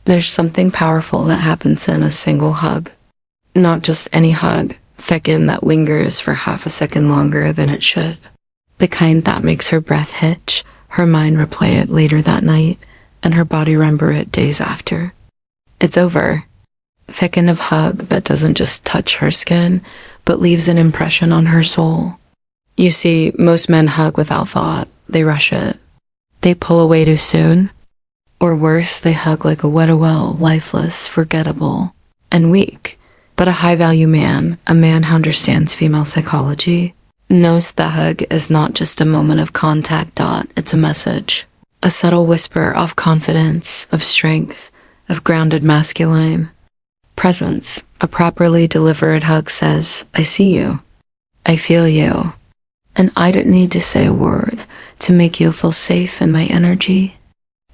There's something powerful that happens in a single hug. Not just any hug, thicken that lingers for half a second longer than it should. The kind that makes her breath hitch, her mind replay it later that night, and her body remember it days after. It's over. Thicken of hug that doesn't just touch her skin, but leaves an impression on her soul. You see, most men hug without thought. They rush it. They pull away too soon. Or worse, they hug like a wet-a-well, lifeless, forgettable, and weak. But a high-value man, a man who understands female psychology, knows the hug is not just a moment of contact. It's a message. A subtle whisper of confidence, of strength, of grounded masculine presence. A properly delivered hug says, I see you. I feel you. And I don't need to say a word to make you feel safe in my energy.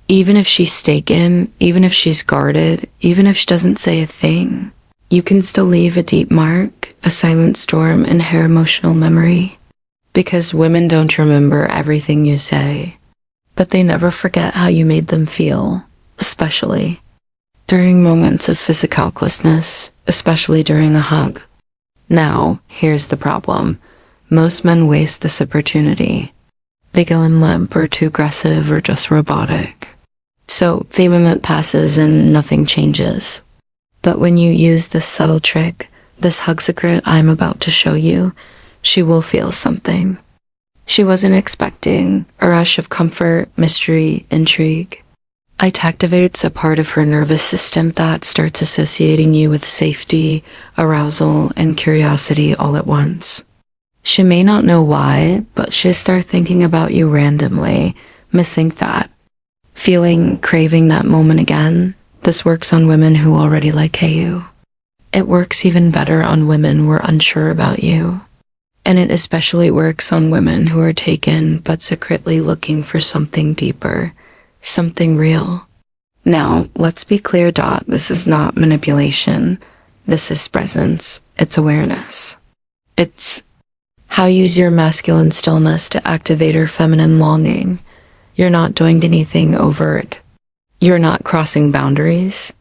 Even if she's taken, even if she's guarded, even if she doesn't say a thing, you can still leave a deep mark, a silent storm in her emotional memory. Because women don't remember everything you say, but they never forget how you made them feel, especially during moments of physical closeness, especially during a hug. Now, here's the problem. Most men waste this opportunity. They go in limp or too aggressive or just robotic. So the moment passes and nothing changes. But when you use this subtle trick, this hug secret I'm about to show you, she will feel something. She wasn't expecting a rush of comfort, mystery, intrigue. It activates a part of her nervous system that starts associating you with safety, arousal, and curiosity all at once. She may not know why, but she'll start thinking about you randomly, missing that. Feeling, craving that moment again. This works on women who already like you. It works even better on women who are unsure about you. And it especially works on women who are taken but secretly looking for something deeper, something real. Now, let's be clear. This is not manipulation. This is presence. It's awareness. It's how you use your masculine stillness to activate her feminine longing. You're not doing anything overt. You're not crossing boundaries.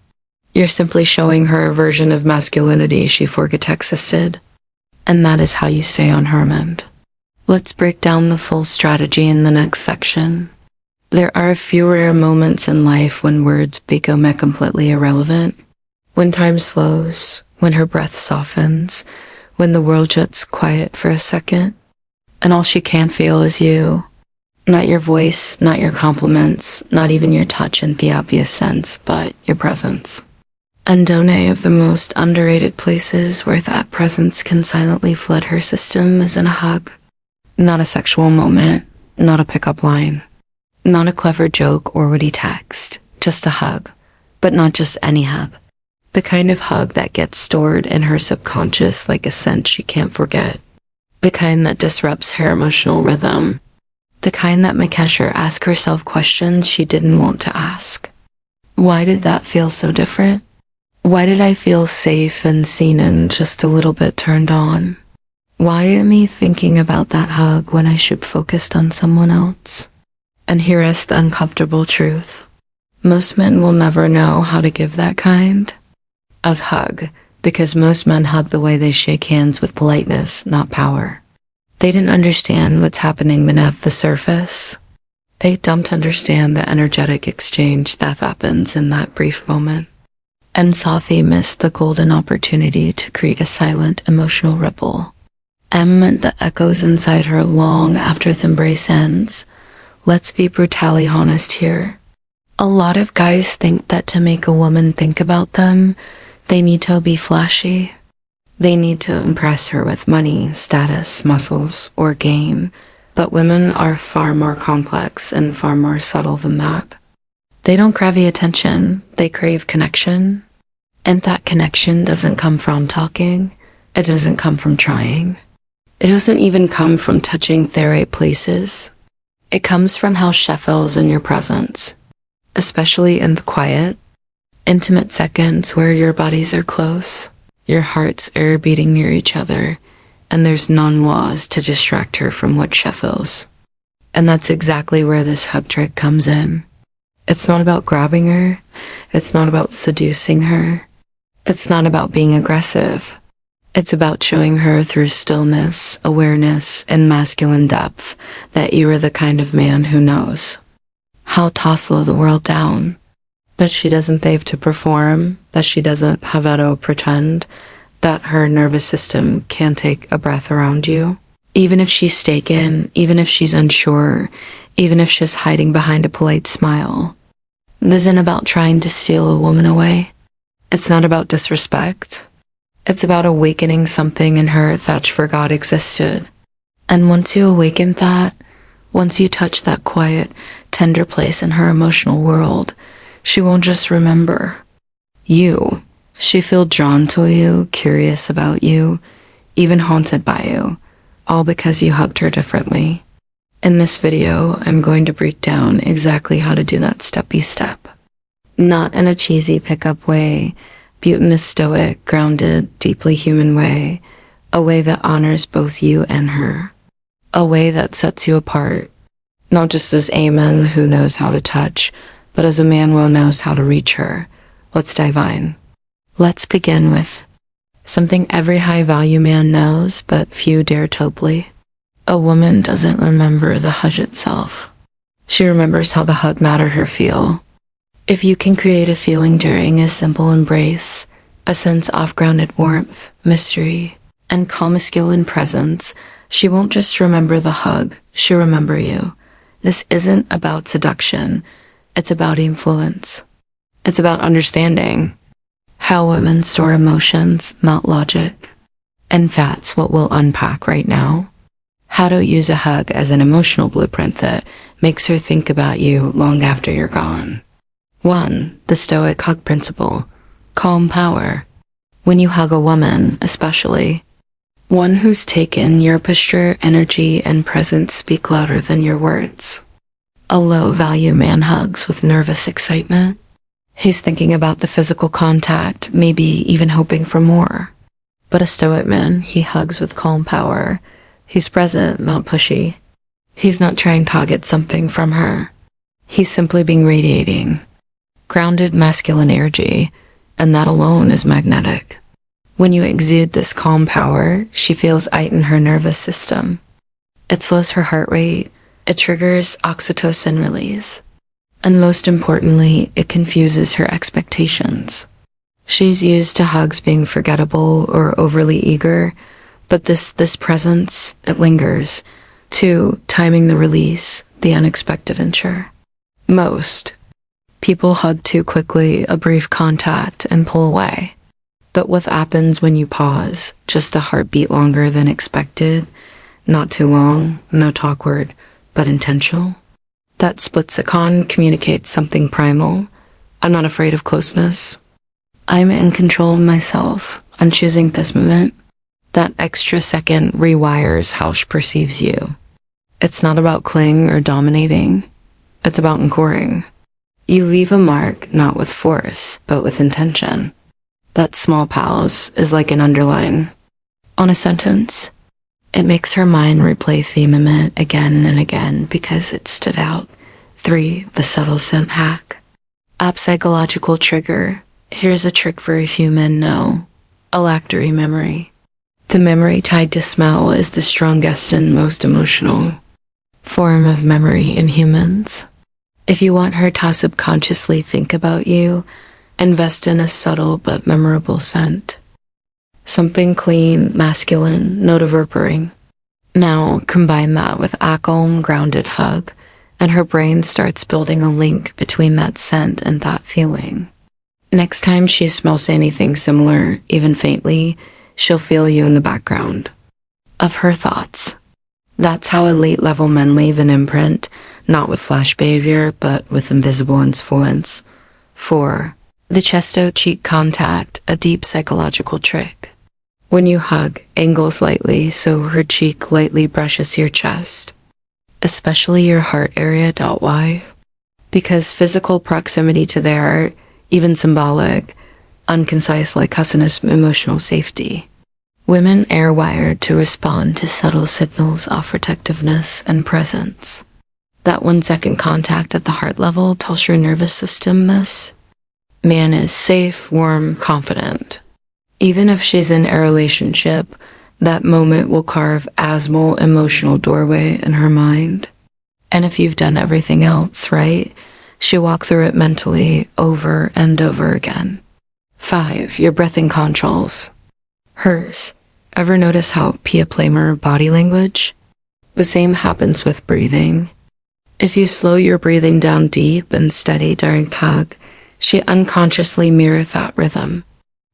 You're simply showing her a version of masculinity she forgot existed. And that is how you stay on her mind. Let's break down the full strategy in the next section. There are fewer moments in life when words become completely irrelevant. When time slows, when her breath softens, when the world gets quiet for a second, and all she can feel is you. Not your voice, not your compliments, not even your touch in the obvious sense, but your presence. And one of the most underrated places where that presence can silently flood her system is in a hug. Not a sexual moment, not a pickup line, not a clever joke or witty text, just a hug. But not just any hug. The kind of hug that gets stored in her subconscious like a scent she can't forget. The kind that disrupts her emotional rhythm. The kind that makes her ask herself questions she didn't want to ask. Why did that feel so different? Why did I feel safe and seen and just a little bit turned on? Why am I thinking about that hug when I should focus on someone else? And here is the uncomfortable truth. Most men will never know how to give that kind of hug because most men hug the way they shake hands with politeness, not power. They didn't understand what's happening beneath the surface. They don't understand the energetic exchange that happens in that brief moment. And Safi missed the golden opportunity to create a silent emotional ripple. A moment that echoes inside her long after the embrace ends. Let's be brutally honest here. A lot of guys think that to make a woman think about them, they need to be flashy. They need to impress her with money, status, muscles, or game. But women are far more complex and far more subtle than that. They don't crave attention, they crave connection. And that connection doesn't come from talking. It doesn't come from trying. It doesn't even come from touching the right places. It comes from how she feels in your presence. Especially in the quiet, intimate seconds where your bodies are close. Your hearts are beating near each other, and there's none was to distract her from what she feels. And that's exactly where this hug trick comes in. It's not about grabbing her, It's not about seducing her. It's not about being aggressive. It's about showing her through stillness, awareness, and masculine depth that you are the kind of man who knows how to slow the world down. That she doesn't have to perform, that she doesn't have to pretend, that her nervous system can take a breath around you. Even if she's taken, even if she's unsure, even if she's hiding behind a polite smile. This isn't about trying to steal a woman away. It's not about disrespect. It's about awakening something in her that she forgot existed. And once you awaken that, once you touch that quiet, tender place in her emotional world, she won't just remember you. She feel drawn to you, curious about you, even haunted by you, all because you hugged her differently. In this video, I'm going to break down exactly how to do that step by step. Not in a cheesy pickup way, but in a stoic, grounded, deeply human way, a way that honors both you and her. A way that sets you apart, not just as a man who knows how to touch, but as a man who knows how to reach her. Let's dive in. Let's begin with something every high-value man knows, but few dare toply. A woman doesn't remember the hug itself. She remembers how the hug made her feel. If you can create a feeling during a simple embrace, a sense of grounded warmth, mystery, and calm masculine presence, she won't just remember the hug, she'll remember you. This isn't about seduction, it's about influence. It's about understanding how women store emotions, not logic. And that's what we'll unpack right now. How to use a hug as an emotional blueprint that makes her think about you long after you're gone. 1. The Stoic hug principle. Calm power. When you hug a woman, especially one who's taken, your posture, energy, and presence speak louder than your words. A low-value man hugs with nervous excitement. He's thinking about the physical contact, maybe even hoping for more. But a Stoic man, he hugs with calm power. He's present, not pushy. He's not trying to get something from her. He's simply being radiating grounded masculine energy, and that alone is magnetic. When you exude this calm power, she feels it in her nervous system. It slows her heart rate, it triggers oxytocin release, and most importantly, it confuses her expectations. She's used to hugs being forgettable or overly eager, but this presence, it lingers. 2. Timing the release, the unexpected ensure. Most people hug too quickly, a brief contact, and pull away. But what happens when you pause? Just a heartbeat longer than expected, not too long, not awkward, but intentional. That split second communicates something primal. I'm not afraid of closeness. I'm in control of myself. I'm choosing this moment. That extra second rewires how she perceives you. It's not about clinging or dominating. It's about anchoring. You leave a mark not with force, but with intention. That small pause is like an underline on a sentence. It makes her mind replay theme of it again and again because it stood out. 3. The subtle scent hack. App psychological trigger. Here's a trick very few men know. Olfactory memory. The memory tied to smell is the strongest and most emotional form of memory in humans. If you want her to subconsciously think about you, invest in a subtle but memorable scent. Something clean, masculine, no reverberating. Now combine that with a calm, grounded hug, and her brain starts building a link between that scent and that feeling. Next time she smells anything similar, even faintly, she'll feel you in the background of her thoughts. That's how elite-level men leave an imprint, not with flash behavior, but with invisible influence. 4. The chest-to-cheek contact, a deep psychological trick. When you hug, angle slightly so her cheek lightly brushes your chest, especially your heart area. Why? Because physical proximity to there, even symbolic, unconcise like cussiness, emotional safety. Women are wired to respond to subtle signals of protectiveness and presence. That 1 second contact at the heart level tells your nervous system this. Man is safe, warm, confident. Even if she's in a relationship, that moment will carve asmal emotional doorway in her mind. And if you've done everything else right, she'll walk through it mentally over and over again. 5. Your breathing controls. Hers. Ever notice how Pia Plamer body language? The same happens with breathing. If you slow your breathing down deep and steady during hug, she unconsciously mirrors that rhythm.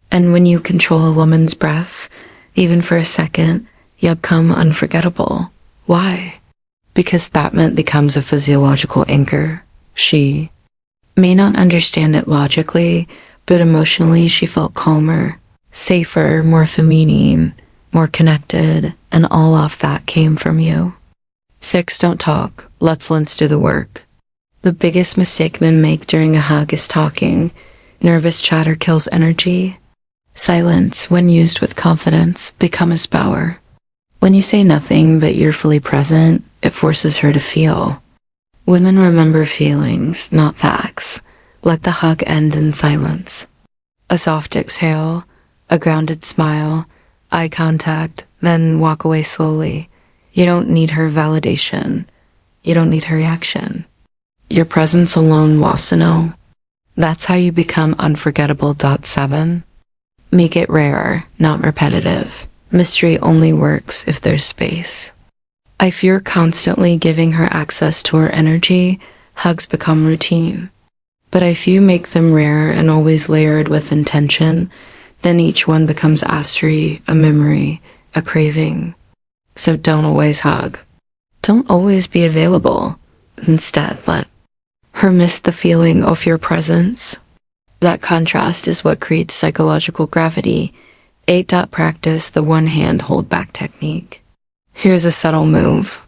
And when you control a woman's breath, even for a second, you become unforgettable. Why? Because that becomes a physiological anchor. She may not understand it logically, but emotionally she felt calmer, safer, more feminine, more connected, and all of that came from you. 6. Don't talk. Let's do the work. The biggest mistake men make during a hug is talking. Nervous chatter kills energy. Silence, when used with confidence, becomes power. When you say nothing but you're fully present, it forces her to feel. Women remember feelings, not facts. Let the hug end in silence. A soft exhale, a grounded smile, eye contact, then walk away slowly. You don't need her validation. You don't need her reaction. Your presence alone wants to know. That's how you become unforgettable. 7. Make it rare, not repetitive. Mystery only works if there's space. If you're constantly giving her access to her energy, hugs become routine. But if you make them rare and always layered with intention, then each one becomes mastery, a memory, a craving. So don't always hug. Don't always be available. Instead, let her miss the feeling of your presence. That contrast is what creates psychological gravity. 8. Practice the one hand hold back technique. Here's a subtle move.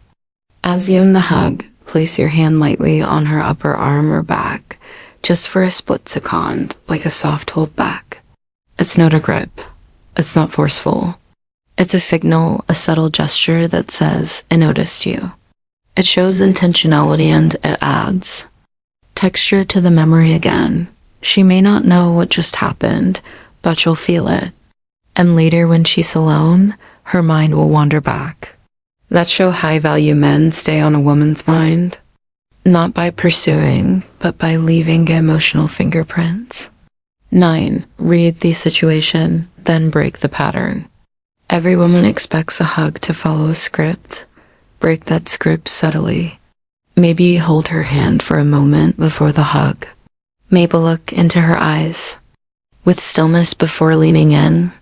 As you end the hug, place your hand lightly on her upper arm or back, just for a split second, like a soft hold back. It's not a grip. It's not forceful. It's a signal, a subtle gesture that says, I noticed you. It shows intentionality and it adds texture to the memory again. She may not know what just happened, but you'll feel it. And later when she's alone, her mind will wander back. That's how high-value men stay on a woman's mind. Not by pursuing, but by leaving emotional fingerprints. 9. Read the situation, then break the pattern. Every woman expects a hug to follow a script. Break that script subtly. Maybe hold her hand for a moment before the hug. Maybe look into her eyes. With stillness before leaning in.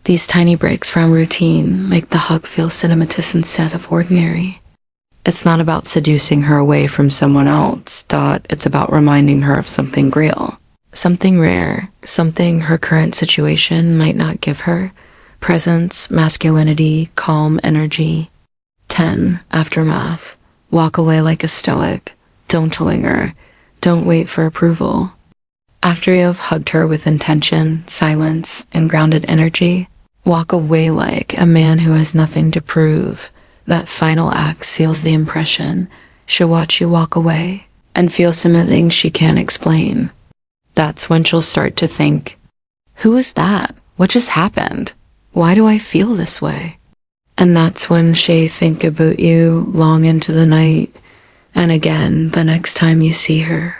These tiny breaks from routine make the hug feel cinematous instead of ordinary. It's not about seducing her away from someone else. It's about reminding her of something real. Something rare. Something her current situation might not give her. Presence, masculinity, calm energy. 10. Aftermath. Walk away like a stoic. Don't linger. Don't wait for approval. After you have hugged her with intention, silence, and grounded energy, walk away like a man who has nothing to prove. That final act seals the impression. She'll watch you walk away and feel something she can't explain. That's when she'll start to think, who is that? What just happened? Why do I feel this way? And that's when she think about you long into the night, and again the next time you see her.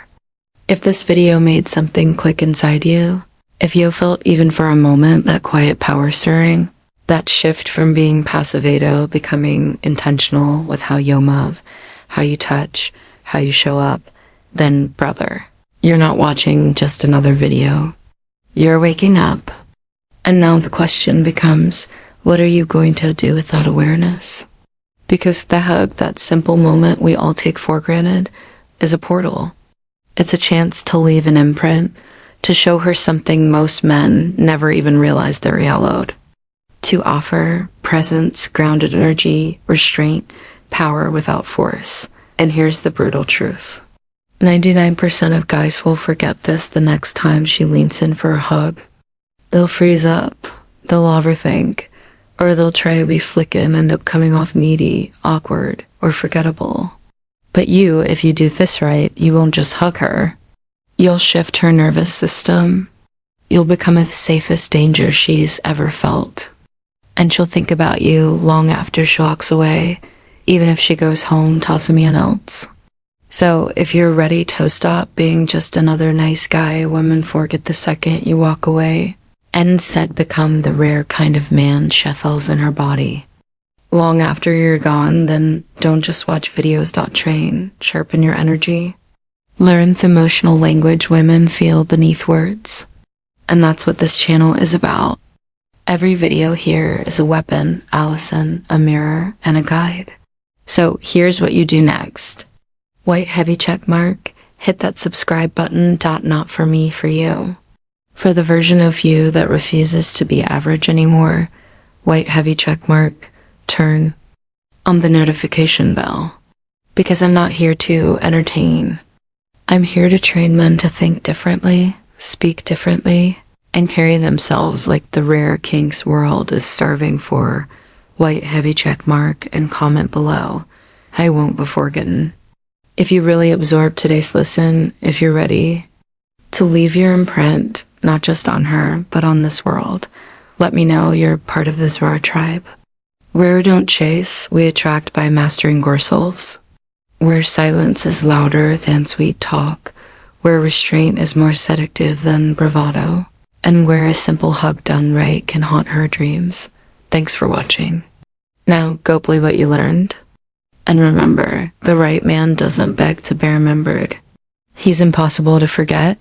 If this video made something click inside you, if you felt even for a moment that quiet power stirring, that shift from being passivato becoming intentional with how you move, how you touch, how you show up, then brother, you're not watching just another video. You're waking up. And now the question becomes, what are you going to do with that awareness? Because the hug, that simple moment we all take for granted, is a portal. It's a chance to leave an imprint, to show her something most men never even realize they're yellowed. To offer presence, grounded energy, restraint, power without force. And here's the brutal truth. 99% of guys will forget this the next time she leans in for a hug. They'll freeze up, they'll overthink, or they'll try to be slick and end up coming off needy, awkward, or forgettable. But you, if you do this right, you won't just hug her. You'll shift her nervous system. You'll become the safest danger she's ever felt. And she'll think about you long after she walks away, even if she goes home to someone else. So if you're ready to stop being just another nice guy women forget the second you walk away, and instead become the rare kind of man she feels in her body, long after you're gone, then don't just watch videos. Train, sharpen your energy. Learn the emotional language women feel beneath words. And that's what this channel is about. Every video here is a weapon, Allison, a mirror, and a guide. So here's what you do next. White heavy check mark, hit that subscribe button. Not for me, for you. For the version of you that refuses to be average anymore, white heavy check mark, turn on the notification bell. Because I'm not here to entertain. I'm here to train men to think differently, speak differently, and carry themselves like the rare kinks world is starving for. White heavy check mark and comment below. I won't be forgotten. If you really absorb today's listen, if you're ready to leave your imprint, not just on her, but on this world, let me know you're part of this rare tribe. Where don't chase, we attract by mastering ourselves. Where silence is louder than sweet talk, where restraint is more seductive than bravado, and where a simple hug done right can haunt her dreams. Thanks for watching. Now go believe what you learned. And remember, the right man doesn't beg to be remembered. He's impossible to forget.